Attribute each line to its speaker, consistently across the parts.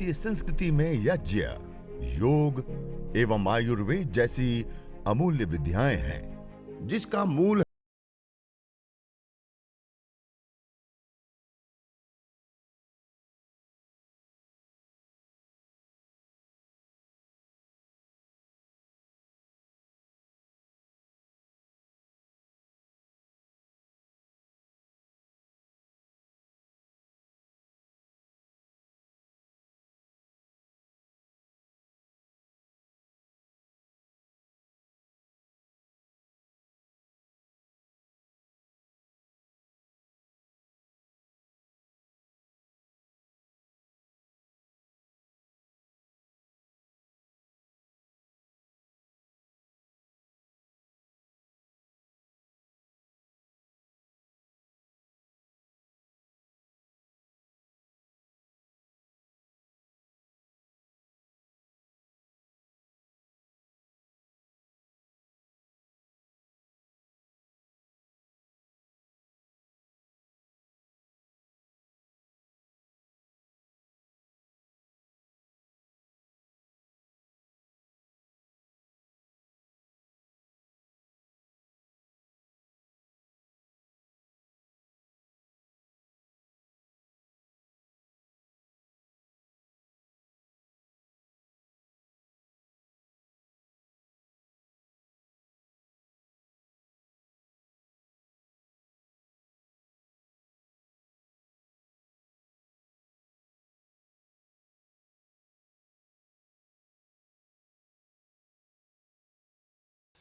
Speaker 1: भारतीय संस्कृति में यज्ञ, योग एवं आयुर्वेद जैसी अमूल्य विद्याएं हैं, जिसका मूल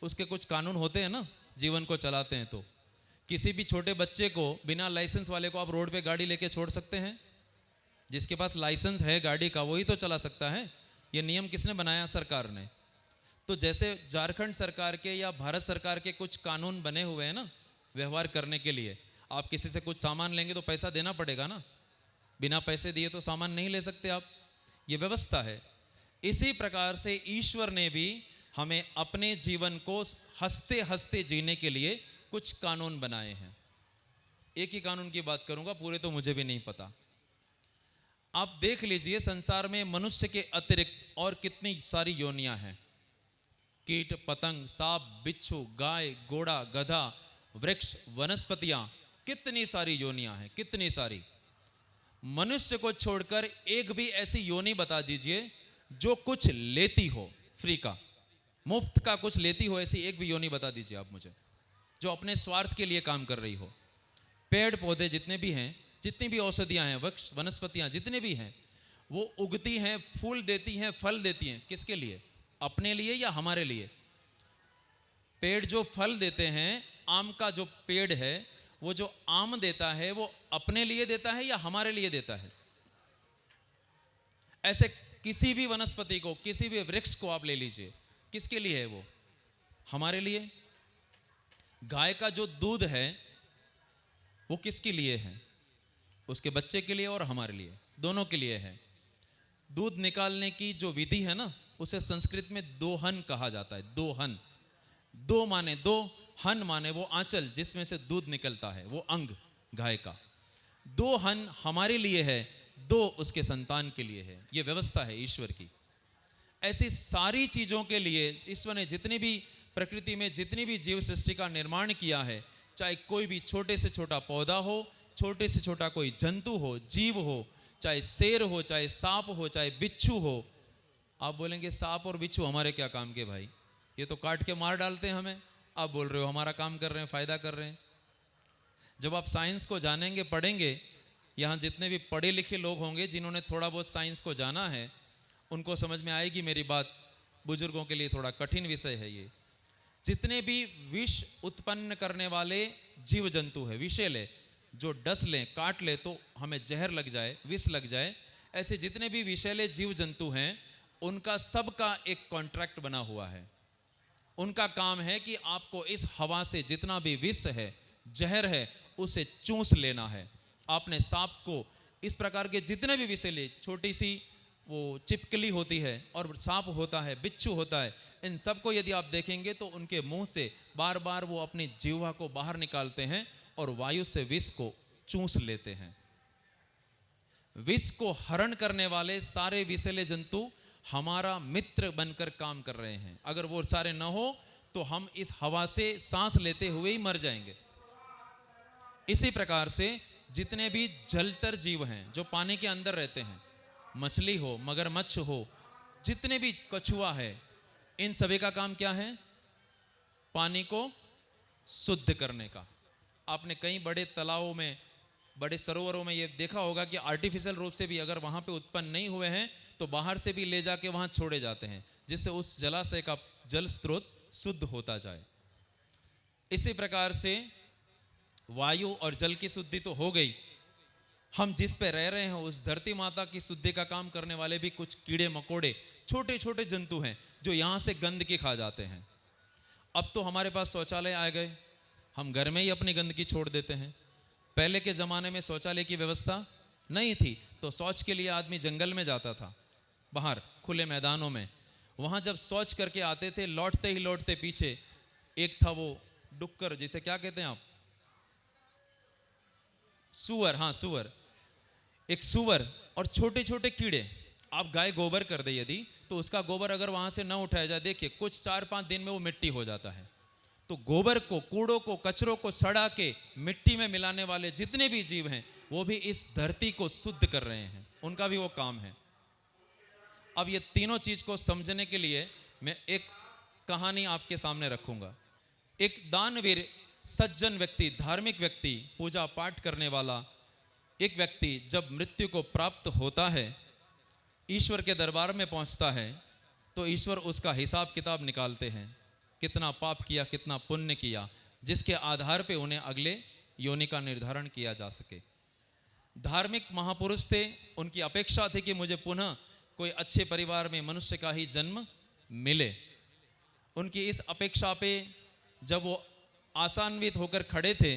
Speaker 2: उसके कुछ कानून होते हैं ना, जीवन को चलाते हैं। तो किसी भी छोटे बच्चे को, बिना लाइसेंस वाले को आप रोड पे गाड़ी लेके छोड़ सकते हैं? जिसके पास लाइसेंस है गाड़ी का वही तो चला सकता है। ये नियम किसने बनाया? सरकार ने। तो जैसे झारखंड सरकार के या भारत सरकार के कुछ कानून बने हुए हैं ना व्यवहार करने के लिए, आप किसी से कुछ सामान लेंगे तो पैसा देना पड़ेगा ना, बिना पैसे दिए तो सामान नहीं ले सकते आप, ये व्यवस्था है। इसी प्रकार से ईश्वर ने भी हमें अपने जीवन को हंसते हंसते जीने के लिए कुछ कानून बनाए हैं। एक ही कानून की बात करूंगा, पूरे तो मुझे भी नहीं पता। आप देख लीजिए, संसार में मनुष्य के अतिरिक्त और कितनी सारी योनियां हैं। कीट पतंग, सांप, बिच्छू, गाय, घोड़ा, गधा, वृक्ष, वनस्पतियां, कितनी सारी योनियां हैं, कितनी सारी। मनुष्य को छोड़कर एक भी ऐसी योनि बता दीजिए जो कुछ लेती हो, फ्री का, मुफ्त का कुछ लेती हो, ऐसी एक भी योनि बता दीजिए आप मुझे, जो अपने स्वार्थ के लिए काम कर रही हो। पेड़ पौधे जितने भी हैं, जितनी भी औषधियां हैं, वृक्ष वनस्पतियां जितने भी हैं, वो उगती हैं, फूल देती हैं, फल देती हैं, किसके लिए? अपने लिए या हमारे लिए? पेड़ जो फल देते हैं, आम का जो पेड़ है, वो जो आम देता है वो अपने लिए देता है या हमारे लिए देता है? ऐसे किसी भी वनस्पति को, किसी भी वृक्ष को आप ले लीजिए, किसके लिए है वो? हमारे लिए। गाय का जो दूध है वो किसके लिए है? उसके बच्चे के लिए और हमारे लिए, दोनों के लिए है। दूध निकालने की जो विधि है ना, उसे संस्कृत में दोहन कहा जाता है। दोहन, दो माने दो, हन माने वो आंचल जिसमें से दूध निकलता है, वो अंग गाय का। दो हन हमारे लिए है, दो उसके संतान के लिए है। ये व्यवस्था है ईश्वर की। ऐसी सारी चीजों के लिए ईश्वर ने जितनी भी प्रकृति में जितनी भी जीव सृष्टि का निर्माण किया है, चाहे कोई भी छोटे से छोटा पौधा हो, छोटे से छोटा कोई जंतु हो, जीव हो, चाहे शेर हो, चाहे सांप हो, चाहे बिच्छू हो। आप बोलेंगे सांप और बिच्छू हमारे क्या काम के भाई, ये तो काट के मार डालते हैं हमें। आप बोल रहे हो हमारा काम कर रहे हैं, फायदा कर रहे हैं। जब आप साइंस को जानेंगे, पढ़ेंगे, यहाँ जितने भी पढ़े लिखे लोग होंगे जिन्होंने थोड़ा बहुत साइंस को जाना है, उनको समझ में आएगी मेरी बात। बुजुर्गों के लिए थोड़ा कठिन विषय है ये। जितने भी विष उत्पन्न करने वाले जीव जंतु है, विषैले, जो डस लें, काट ले तो हमें जहर लग जाए, विष लग जाए, ऐसे जितने भी विषैले जीव जंतु हैं, उनका सबका एक कॉन्ट्रैक्ट बना हुआ है। उनका काम है कि आपको इस हवा से जितना भी विष है, जहर है, उसे चूस लेना है। आपने सांप को, इस प्रकार के जितने भी विषैले, छोटी सी वो चिपकली होती है और सांप होता है, बिच्छू होता है, इन सबको यदि आप देखेंगे तो उनके मुंह से बार बार वो अपनी जीवा को बाहर निकालते हैं और वायु से विष को चूस लेते हैं। विष को हरण करने वाले सारे विषैले जंतु हमारा मित्र बनकर काम कर रहे हैं। अगर वो सारे न हो तो हम इस हवा से सांस लेते हुए ही मर जाएंगे। इसी प्रकार से जितने भी जलचर जीव हैं जो पानी के अंदर रहते हैं, मछली हो, मगरमच्छ हो, जितने भी कछुआ है, इन सभी का काम क्या है? पानी को शुद्ध करने का। आपने कई बड़े तालाबों में, बड़े सरोवरों में ये देखा होगा कि आर्टिफिशियल रूप से भी अगर वहां पे उत्पन्न नहीं हुए हैं तो बाहर से भी ले जाके वहां छोड़े जाते हैं, जिससे उस जलाशय का जल स्रोत शुद्ध होता जाए। इसी प्रकार से वायु और जल की शुद्धि तो हो गई, हम जिस पे रह रहे हैं उस धरती माता की शुद्धि का काम करने वाले भी कुछ कीड़े मकोड़े, छोटे छोटे जंतु हैं जो यहां से गंदगी खा जाते हैं। अब तो हमारे पास शौचालय आ गए, हम घर में ही अपनी गंदगी छोड़ देते हैं। पहले के जमाने में शौचालय की व्यवस्था नहीं थी तो शौच के लिए आदमी जंगल में जाता था, बाहर खुले मैदानों में। वहां जब शौच करके आते थे, लौटते ही लौटते पीछे एक था वो डुक्कर, जिसे क्या कहते हैं आप? सुअर। हाँ, सुअर। एक सुअर और छोटे छोटे कीड़े। आप गाय गोबर कर दे यदि, तो उसका गोबर अगर वहां से न उठाया जाए, देखिए कुछ 4-5 दिन में वो मिट्टी हो जाता है। तो गोबर को, कूड़ों को, कचरों को सड़ा के मिट्टी में मिलाने वाले जितने भी जीव हैं वो भी इस धरती को शुद्ध कर रहे हैं, उनका भी वो काम है। अब ये तीनों चीज को समझने के लिए मैं एक कहानी आपके सामने रखूंगा। एक दानवीर, सज्जन व्यक्ति, धार्मिक व्यक्ति, पूजा पाठ करने वाला एक व्यक्ति जब मृत्यु को प्राप्त होता है, ईश्वर के दरबार में पहुंचता है, तो ईश्वर उसका हिसाब किताब निकालते हैं, कितना पाप किया, कितना पुण्य किया, जिसके आधार पे उन्हें अगले योनि का निर्धारण किया जा सके। धार्मिक महापुरुष थे, उनकी अपेक्षा थी कि मुझे पुनः कोई अच्छे परिवार में मनुष्य का ही जन्म मिले। उनकी इस अपेक्षा पे जब वो आशान्वित होकर खड़े थे,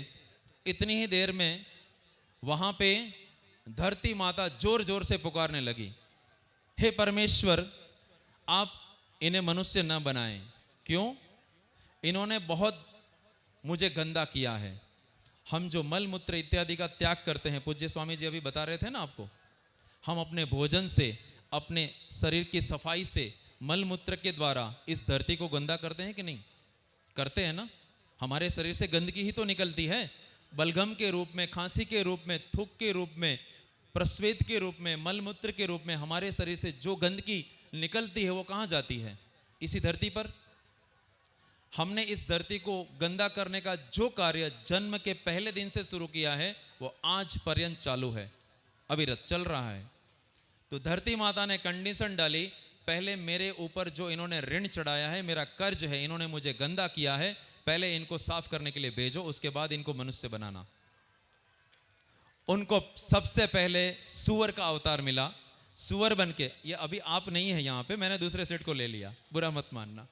Speaker 2: इतनी ही देर में वहां पे धरती माता जोर जोर से पुकारने लगी, हे परमेश्वर, आप इन्हें मनुष्य न बनाएं। क्यों? इन्होंने बहुत मुझे गंदा किया है। हम जो मल मूत्र इत्यादि का त्याग करते हैं, पूज्य स्वामी जी अभी बता रहे थे ना आपको, हम अपने भोजन से, अपने शरीर की सफाई से, मल मूत्र के द्वारा इस धरती को गंदा करते हैं कि नहीं? करते हैं ना। हमारे शरीर से गंदगी ही तो निकलती है, बलगम के रूप में, खांसी के रूप में, थूक के रूप में, प्रस्वेद के रूप में, मल मूत्र के रूप में हमारे शरीर से जो गंदगी निकलती है वो कहाँ जाती है? इसी धरती पर। हमने इस धरती को गंदा करने का जो कार्य जन्म के पहले दिन से शुरू किया है वो आज पर्यंत चालू है, अविरत चल रहा है। तो धरती माता ने कंडीशन डाली, पहले मेरे ऊपर जो इन्होंने ऋण चढ़ाया है, मेरा कर्ज है, इन्होंने मुझे गंदा किया है, पहले इनको साफ करने के लिए भेजो, उसके बाद इनको मनुष्य बनाना। उनको सबसे पहले सुअर का अवतार मिला, सुअर बन के, ये अभी आप नहीं है यहाँ पे, मैंने दूसरे सेट को ले लिया, बुरा मत मानना।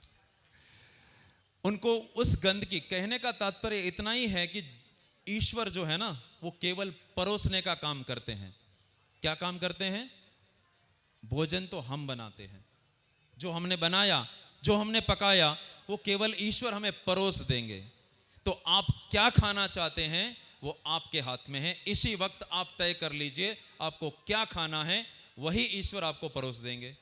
Speaker 2: उनको उस गंदगी, कहने का तात्पर्य इतना ही है कि ईश्वर जो है ना वो केवल परोसने का काम करते हैं। क्या काम करते हैं? भोजन तो हम बनाते हैं, जो हमने बनाया, जो हमने पकाया, वो केवल ईश्वर हमें परोस देंगे। तो आप क्या खाना चाहते हैं वो आपके हाथ में है। इसी वक्त आप तय कर लीजिए आपको क्या खाना है, वही ईश्वर आपको परोस देंगे।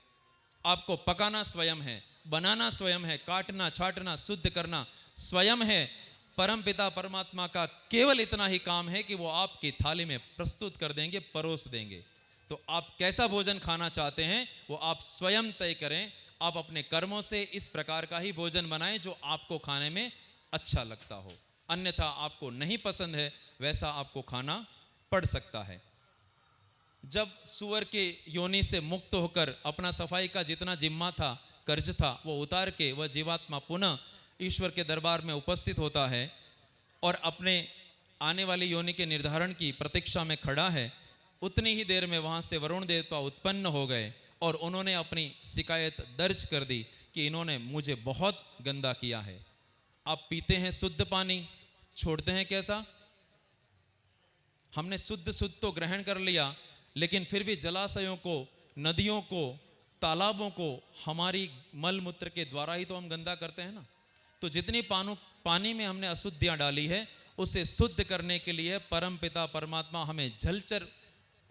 Speaker 2: आपको पकाना स्वयं है, बनाना स्वयं है, काटना छाटना शुद्ध करना स्वयं है। परम पिता परमात्मा का केवल इतना ही काम है कि वो आपकी थाली में प्रस्तुत कर देंगे, परोस देंगे। तो आप कैसा भोजन खाना चाहते हैं वो आप स्वयं तय करें। आप अपने कर्मों से इस प्रकार का ही भोजन बनाएं जो आपको खाने में अच्छा लगता हो, अन्यथा आपको नहीं पसंद है वैसा आपको खाना पड़ सकता है। जब सुअर के योनि से मुक्त होकर अपना सफाई का जितना जिम्मा था, कर्ज था, वो उतार के वह जीवात्मा पुनः ईश्वर के दरबार में उपस्थित होता है और अपने आने वाली योनि के निर्धारण की प्रतीक्षा में खड़ा है। उतनी ही देर में वहां से वरुण देवता उत्पन्न हो गए और उन्होंने अपनी शिकायत दर्ज कर दी कि इन्होंने मुझे बहुत गंदा किया है। आप पीते हैं शुद्ध पानी, छोड़ते हैं कैसा? हमने शुद्ध तो ग्रहण कर लिया, लेकिन फिर भी जलाशयों को, नदियों को, तालाबों को हमारी मल मूत्र के द्वारा ही तो हम गंदा करते हैं ना। तो जितनी पानी में हमने अशुद्धियां डाली है उसे शुद्ध करने के लिए परम पिता परमात्मा हमें जलचर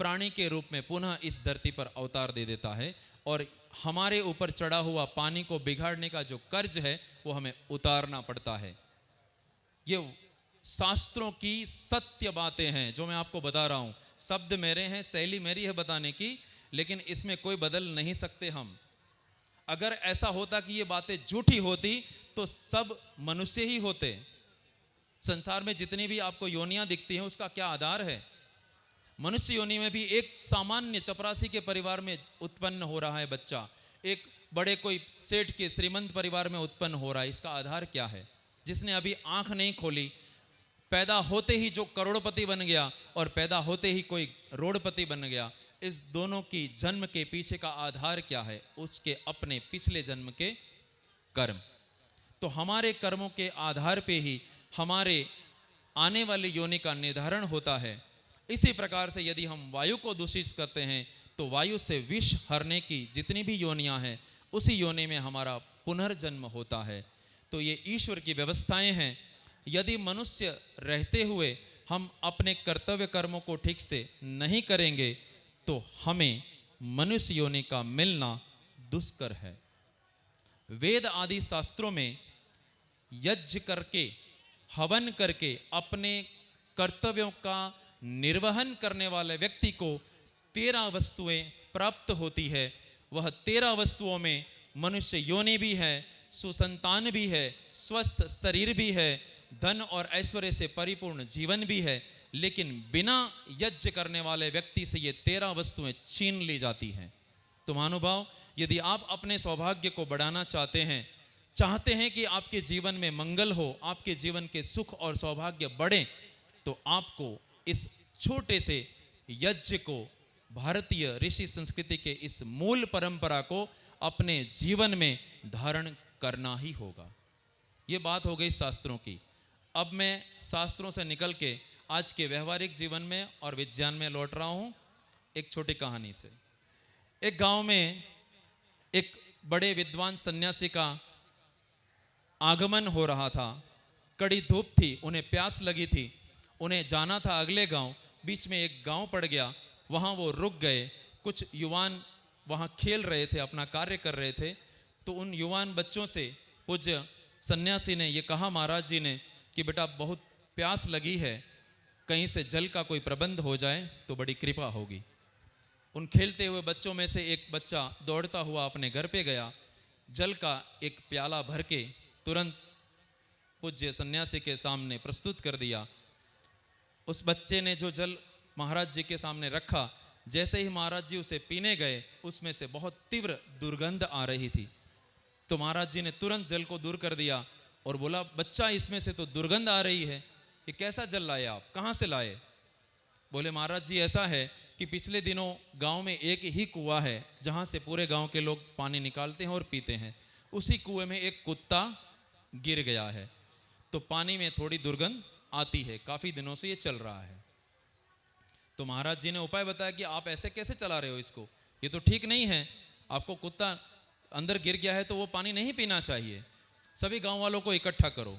Speaker 2: प्राणी के रूप में पुनः इस धरती पर अवतार दे देता है और हमारे ऊपर चढ़ा हुआ पानी को बिगाड़ने का जो कर्ज है वो हमें उतारना पड़ता है। ये शास्त्रों की सत्य बातें हैं जो मैं आपको बता रहा हूं। शब्द मेरे हैं, शैली मेरी है बताने की, लेकिन इसमें कोई बदल नहीं सकते हम। अगर ऐसा होता कि ये बातें झूठी होती तो सब मनुष्य ही होते। संसार में जितनी भी आपको योनियां दिखती हैं उसका क्या आधार है? मनुष्य योनि में भी एक सामान्य चपरासी के परिवार में उत्पन्न हो रहा है बच्चा, एक बड़े कोई सेठ के श्रीमंत परिवार में उत्पन्न हो रहा है। इसका आधार क्या है? जिसने अभी आंख नहीं खोली, पैदा होते ही जो करोड़पति बन गया और पैदा होते ही कोई रोडपति बन गया, इस दोनों की जन्म के पीछे का आधार क्या है? उसके अपने पिछले जन्म के कर्म। तो हमारे कर्मों के आधार पे ही हमारे आने वाली योनि का निर्धारण होता है। इसी प्रकार से यदि हम वायु को दूषित करते हैं तो वायु से विष हरने की जितनी भी योनियां हैं उसी योनि में हमारा पुनर्जन्म होता है। तो ये ईश्वर की व्यवस्थाएं हैं। यदि मनुष्य रहते हुए हम अपने कर्तव्य कर्मों को ठीक से नहीं करेंगे तो हमें मनुष्य योनि का मिलना दुष्कर है। वेद आदि शास्त्रों में यज्ञ करके, हवन करके अपने कर्तव्यों का निर्वहन करने वाले व्यक्ति को 13 वस्तुएं प्राप्त होती है। वह 13 वस्तुओं में मनुष्य योनि भी है, सुसंतान भी है, स्वस्थ शरीर भी है, धन और ऐश्वर्य से परिपूर्ण जीवन भी है। लेकिन बिना यज्ञ करने वाले व्यक्ति से ये 13 वस्तुएं छीन ली जाती हैं। तो महानुभाव, यदि आप अपने सौभाग्य को बढ़ाना चाहते हैं कि आपके जीवन में मंगल हो, आपके जीवन के सुख और सौभाग्य बढ़े, तो आपको इस छोटे से यज्ञ को, भारतीय ऋषि संस्कृति के इस मूल परंपरा को अपने जीवन में धारण करना ही होगा। ये बात हो गई शास्त्रों की। अब मैं शास्त्रों से निकल के आज के व्यवहारिक जीवन में और विज्ञान में लौट रहा हूं एक छोटी कहानी से। एक गांव में एक बड़े विद्वान सन्यासी का आगमन हो रहा था। कड़ी धूप थी, उन्हें प्यास लगी थी, उन्हें जाना था अगले गांव। बीच में एक गांव पड़ गया, वहां वो रुक गए। कुछ युवान वहां खेल रहे थे, अपना कार्य कर रहे थे। तो उन युवान बच्चों से पूज्य सन्यासी ने ये कहा महाराज जी ने कि बेटा बहुत प्यास लगी है, कहीं से जल का कोई प्रबंध हो जाए तो बड़ी कृपा होगी। उन खेलते हुए बच्चों में से एक बच्चा दौड़ता हुआ अपने घर पे गया, जल का एक प्याला भर के तुरंत पूज्य सन्यासी के सामने प्रस्तुत कर दिया। उस बच्चे ने जो जल महाराज जी के सामने रखा, जैसे ही महाराज जी उसे पीने गए, उसमें से बहुत तीव्र दुर्गंध आ रही थी। तो महाराज जी ने तुरंत जल को दूर कर दिया और बोला, बच्चा इसमें से तो दुर्गंध आ रही है, ये कैसा जल लाए आप, कहाँ से लाए? बोले महाराज जी ऐसा है कि पिछले दिनों गांव में एक ही कुआं है जहां से पूरे गांव के लोग पानी निकालते हैं और पीते हैं। उसी कुएं में एक कुत्ता गिर गया है, तो पानी में थोड़ी दुर्गंध आती है, काफी दिनों से ये चल रहा है। तो महाराज जी ने उपाय बताया कि आप ऐसे कैसे चला रहे हो इसको, ये तो ठीक नहीं है। आपको कुत्ता अंदर गिर गया है तो वो पानी नहीं पीना चाहिए, सभी गांव वालों को इकट्ठा करो।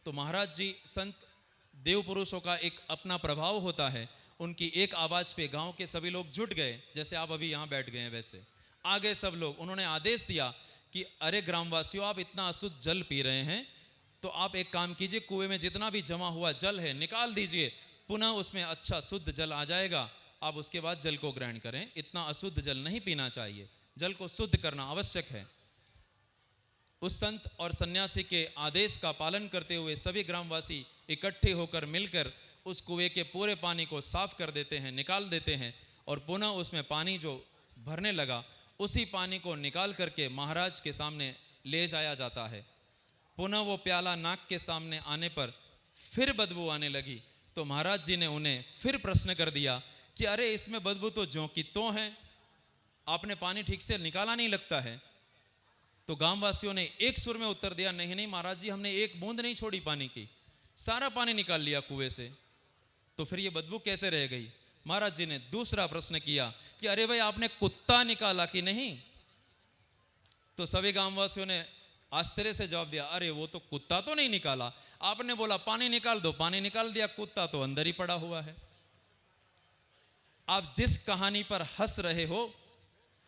Speaker 2: तो महाराज जी, संत देव पुरुषों का एक अपना प्रभाव होता है, उनकी एक आवाज पे गांव के सभी लोग जुट गए। जैसे आप अभी यहाँ बैठ गए हैं वैसे आ गए सब लोग। उन्होंने आदेश दिया कि अरे ग्रामवासियों, आप इतना अशुद्ध जल पी रहे हैं तो आप एक काम कीजिए, कुएं में जितना भी जमा हुआ जल है निकाल दीजिए, पुनः उसमें अच्छा शुद्ध जल आ जाएगा, आप उसके बाद जल को ग्रहण करें। इतना अशुद्ध जल नहीं पीना चाहिए, जल को शुद्ध करना आवश्यक है। उस संत और सन्यासी के आदेश का पालन करते हुए सभी ग्रामवासी इकट्ठे होकर मिलकर उस कुएं के पूरे पानी को साफ कर देते हैं, निकाल देते हैं, और पुनः उसमें पानी जो भरने लगा उसी पानी को निकाल करके महाराज के सामने ले जाया जाता है। पुनः वो प्याला नाक के सामने आने पर फिर बदबू आने लगी। तो महाराज जी ने उन्हें फिर प्रश्न कर दिया कि अरे इसमें बदबू तो ज्यों की त्यों है, आपने पानी ठीक से निकाला नहीं लगता है। तो गांववासियों ने एक सुर में उत्तर दिया, नहीं नहीं महाराज जी, हमने एक बूंद नहीं छोड़ी पानी की, सारा पानी निकाल लिया कुएं से, तो फिर ये बदबू कैसे रह गई? महाराज जी ने दूसरा प्रश्न किया कि अरे भाई आपने कुत्ता निकाला कि नहीं? तो सभी गांववासियों ने आश्चर्य से जवाब दिया, अरे वो तो कुत्ता तो नहीं निकाला, आपने बोला पानी निकाल दो, पानी निकाल दिया, कुत्ता तो अंदर ही पड़ा हुआ है। आप जिस कहानी पर हंस रहे हो,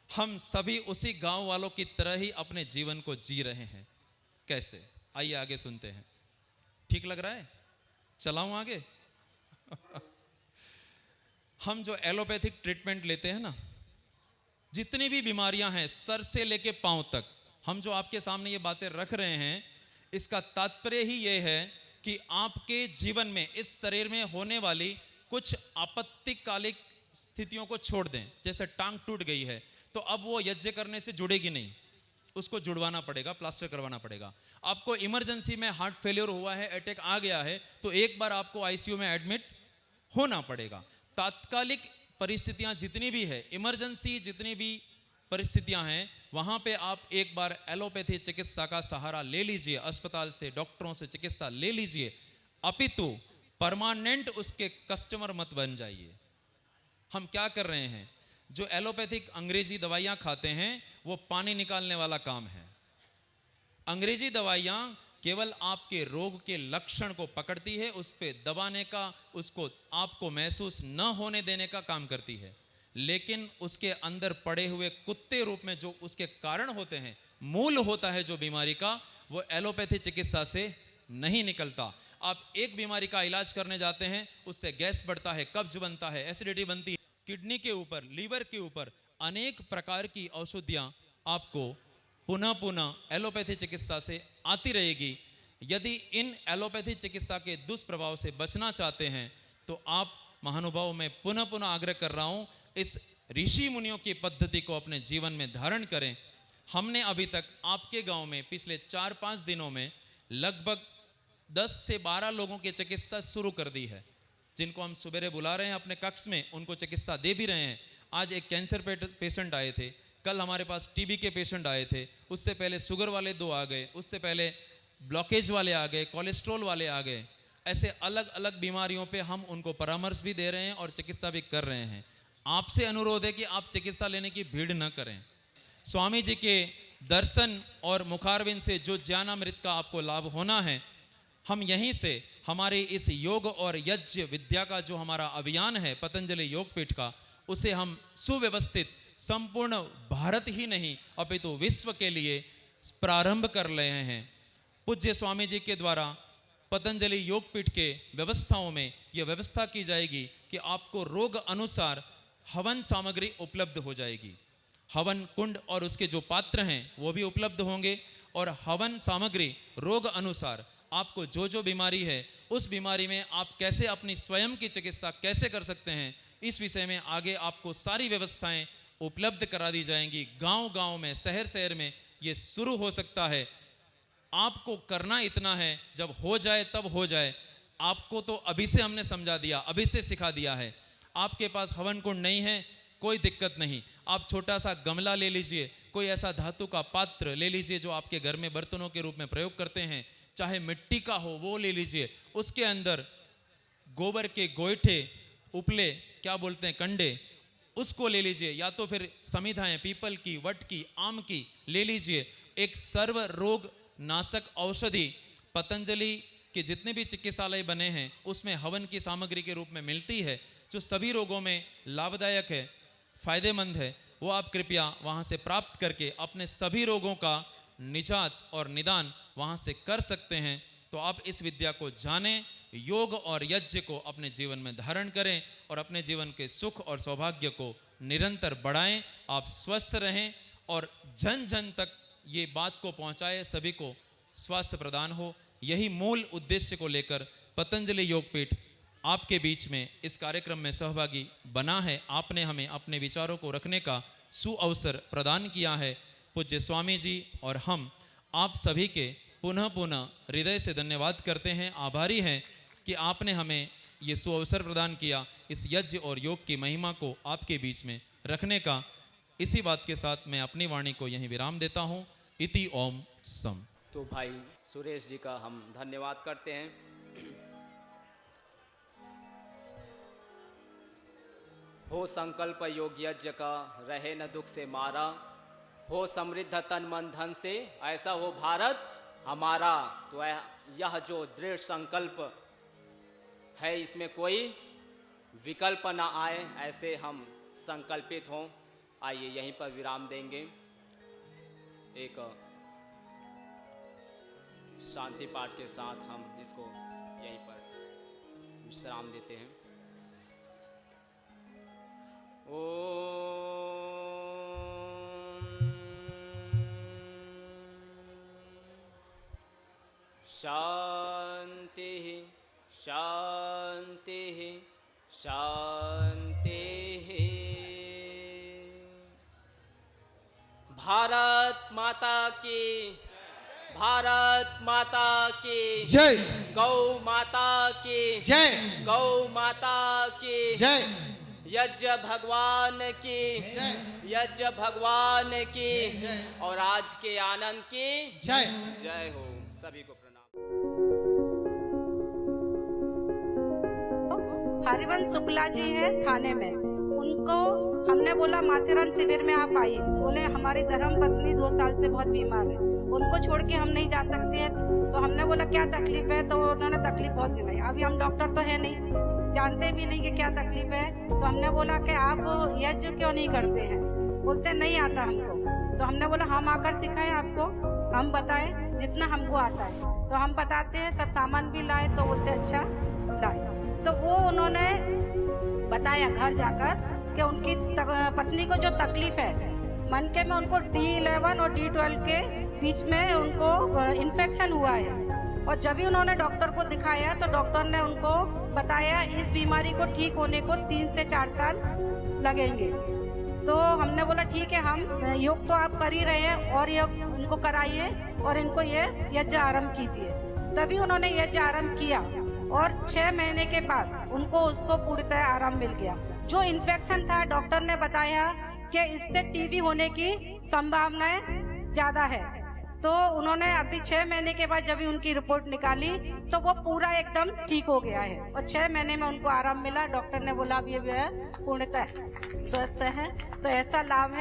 Speaker 2: हम सभी उसी गांव वालों की तरह ही अपने जीवन को जी रहे हैं। कैसे? आइए आगे सुनते हैं। ठीक लग रहा है? चलाऊं आगे? हम जो एलोपैथिक ट्रीटमेंट लेते हैं ना, जितनी भी बीमारियां हैं सर से लेके पांव तक, हम जो आपके सामने ये बातें रख रहे हैं, इसका तात्पर्य ही ये है कि आपके जीवन में, इस शरीर में होने वाली कुछ आपत्तिकालिक स्थितियों को छोड़ दें। जैसे टांग टूट गई है तो अब वो यज्ञ करने से जुड़ेगी नहीं, उसको जुड़वाना पड़ेगा, प्लास्टर करवाना पड़ेगा। आपको इमरजेंसी में हार्ट फेलियर हुआ है, अटैक आ गया है, तो एक बार आपको आईसीयू में एडमिट होना पड़ेगा। तात्कालिक परिस्थितियां जितनी भी है, इमरजेंसी जितनी भी परिस्थितियां हैं, वहां पे आप एक बार एलोपैथी चिकित्सा का सहारा ले लीजिए, अस्पताल से, डॉक्टरों से चिकित्सा ले लीजिए, अपितु परमानेंट उसके कस्टमर मत बन जाइए। हम क्या कर रहे हैं? जो एलोपैथिक अंग्रेजी दवाइयां खाते हैं वो पानी निकालने वाला काम है। अंग्रेजी दवाइयां केवल आपके रोग के लक्षण को पकड़ती है, उस पे दबाने का, उसको आपको महसूस न होने देने का काम करती है, लेकिन उसके अंदर पड़े हुए कुत्ते रूप में जो उसके कारण होते हैं, मूल होता है जो बीमारी का, वो एलोपैथी चिकित्सा से नहीं निकलता। आप एक बीमारी का इलाज करने जाते हैं, उससे गैस बढ़ता है, कब्ज बनता है, एसिडिटी बनती है, किडनी के ऊपर, लीवर के ऊपर अनेक प्रकार की औषधियां आपको पुनः पुनः एलोपैथी चिकित्सा से आती रहेगी। यदि इन एलोपैथी चिकित्सा के दुष्प्रभाव से बचना चाहते हैं तो आप महानुभाव में पुनः पुनः आग्रह कर रहा हूं, इस ऋषि मुनियों की पद्धति को अपने जीवन में धारण करें। हमने अभी तक आपके गांव में पिछले 4-5 दिनों में लगभग 10 से 12 लोगों की चिकित्सा शुरू कर दी है, जिनको हम सुबेरे बुला रहे हैं अपने कक्ष में, उनको चिकित्सा दे भी रहे हैं। आज एक कैंसर पेशेंट आए थे, कल हमारे पास टीबी के पेशेंट आए थे, उससे पहले शुगर वाले 2 आ गए, उससे पहले ब्लॉकेज वाले आ गए, कोलेस्ट्रॉल वाले आ गए। ऐसे अलग अलग बीमारियों पे हम उनको परामर्श भी दे रहे हैं और चिकित्सा भी कर रहे हैं। आपसे अनुरोध है कि आप चिकित्सा लेने की भीड़ न करें। स्वामी जी के दर्शन और मुखारविंद से जो ज्ञानामृत का आपको लाभ होना है, हम यहीं से हमारे इस योग और यज्ञ विद्या का जो हमारा अभियान है पतंजलि योगपीठ का, उसे हम सुव्यवस्थित संपूर्ण भारत ही नहीं अपितु विश्व के लिए प्रारंभ कर रहे हैं। पूज्य स्वामी जी के द्वारा पतंजलि योगपीठ के व्यवस्थाओं में यह व्यवस्था की जाएगी कि आपको रोग अनुसार हवन सामग्री उपलब्ध हो जाएगी। हवन कुंड और उसके जो पात्र हैं वो भी उपलब्ध होंगे, और हवन सामग्री रोग अनुसार आपको जो जो बीमारी है, उस बीमारी में आप कैसे अपनी स्वयं की चिकित्सा कैसे कर सकते हैं, इस विषय में आगे आपको सारी व्यवस्थाएं उपलब्ध करा दी जाएंगी। गांव गांव में, शहर शहर में ये शुरू हो सकता है। आपको करना इतना है, जब हो जाए तब हो जाए। आपको तो अभी से हमने समझा दिया, अभी से सिखा दिया है। आपके पास हवन कुंड नहीं है, कोई दिक्कत नहीं, आप छोटा सा गमला ले लीजिए, कोई ऐसा धातु का पात्र ले लीजिए जो आपके घर में बर्तनों के रूप में प्रयोग करते हैं, चाहे मिट्टी का हो वो ले लीजिए। उसके अंदर गोबर के गोईठे, उपले, क्या बोलते हैं, कंडे, उसको ले लीजिए, या तो फिर समिधाएं पीपल की, वट की, आम की ले लीजिए। एक सर्व रोग नाशक औषधि पतंजलि के जितने भी चिकित्सालय बने हैं उसमें हवन की सामग्री के रूप में मिलती है, जो सभी रोगों में लाभदायक है, फायदेमंद है। वो आप कृपया वहाँ से प्राप्त करके अपने सभी रोगों का निजात और निदान वहाँ से कर सकते हैं। तो आप इस विद्या को जानें, योग और यज्ञ को अपने जीवन में धारण करें और अपने जीवन के सुख और सौभाग्य को निरंतर बढ़ाएं। आप स्वस्थ रहें और जन जन तक ये बात को पहुंचाए, सभी को स्वास्थ्य प्रदान हो। यही मूल उद्देश्य को लेकर पतंजलि योगपीठ आपके बीच में इस कार्यक्रम में सहभागी बना है। आपने हमें अपने विचारों को रखने का सुअवसर प्रदान किया है। पूज्य स्वामी जी और हम आप सभी के पुनः पुनः हृदय से धन्यवाद करते हैं, आभारी हैं कि आपने हमें ये सुअवसर प्रदान किया इस यज्ञ और योग की महिमा को आपके बीच में रखने का। इसी बात के साथ मैं अपनी वाणी को यहीं विराम देता हूँ। इति ओम सम।
Speaker 3: तो भाई सुरेश जी का हम धन्यवाद करते हैं। हो संकल्प योग यज्ञ का, रहे न दुख से मारा, हो समृद्ध तन मन धन से, ऐसा हो भारत हमारा। तो यह जो दृढ़ संकल्प है, इसमें कोई विकल्प न आए ऐसे हम संकल्पित हों। आइए यहीं पर विराम देंगे, एक शांति पाठ के साथ हम इसको यहीं पर विश्राम देते हैं। शांति शांति शांति। भारत माता की, भारत माता की
Speaker 4: जय,
Speaker 3: गौ माता की
Speaker 4: जय,
Speaker 3: गौ माता की
Speaker 4: जय,
Speaker 3: यज्ञ भगवान की,
Speaker 4: जय,
Speaker 3: यज्ञ भगवान की
Speaker 4: जय।
Speaker 3: और आज के आनंद की
Speaker 4: जय।
Speaker 3: जय हो। सभी को प्रणाम।
Speaker 5: हरिवंश शुक्ला जी है थाने में, उनको हमने बोला माथेरान शिविर में आप आइए। बोले हमारी धर्म पत्नी 2 साल से बहुत बीमार है, उनको छोड़ के हम नहीं जा सकते हैं। तो हमने बोला क्या तकलीफ है, तो उन्होंने तकलीफ बहुत दिलाई। अभी हम डॉक्टर तो है नहीं, जानते भी नहीं कि क्या तकलीफ है। तो हमने बोला कि आप यज्ञ क्यों नहीं करते हैं, बोलते नहीं आता हमको। तो हमने बोला हम आकर सिखाएं आपको, हम बताएं जितना हमको आता है। तो हम बताते हैं, सब सामान भी लाए। तो बोलते अच्छा लाए। तो वो उन्होंने बताया घर जाकर कि उनकी पत्नी को जो तकलीफ है मनके में, उनको D11 और D12 के बीच में उनको इन्फेक्शन हुआ है। और जब भी उन्होंने डॉक्टर को दिखाया तो डॉक्टर ने उनको बताया इस बीमारी को ठीक होने को 3 से 4 साल लगेंगे। तो हमने बोला ठीक है, हम योग तो आप कर ही रहे हैं और योग इनको कराइए और इनको ये यज्ञ आरंभ कीजिए। तभी उन्होंने यज्ञ आरंभ किया और 6 महीने के बाद उनको उसको पूर्णतः आराम मिल गया। जो इन्फेक्शन था डॉक्टर ने बताया कि इससे टीबी होने की संभावनाएं ज़्यादा है। तो उन्होंने अभी 6 महीने के बाद जब भी उनकी रिपोर्ट निकाली तो वो पूरा एकदम ठीक हो गया है और 6 महीने में उनको आराम मिला। डॉक्टर ने बोला अब ये पूर्णतः स्वस्थ है। तो ऐसा लाभ है।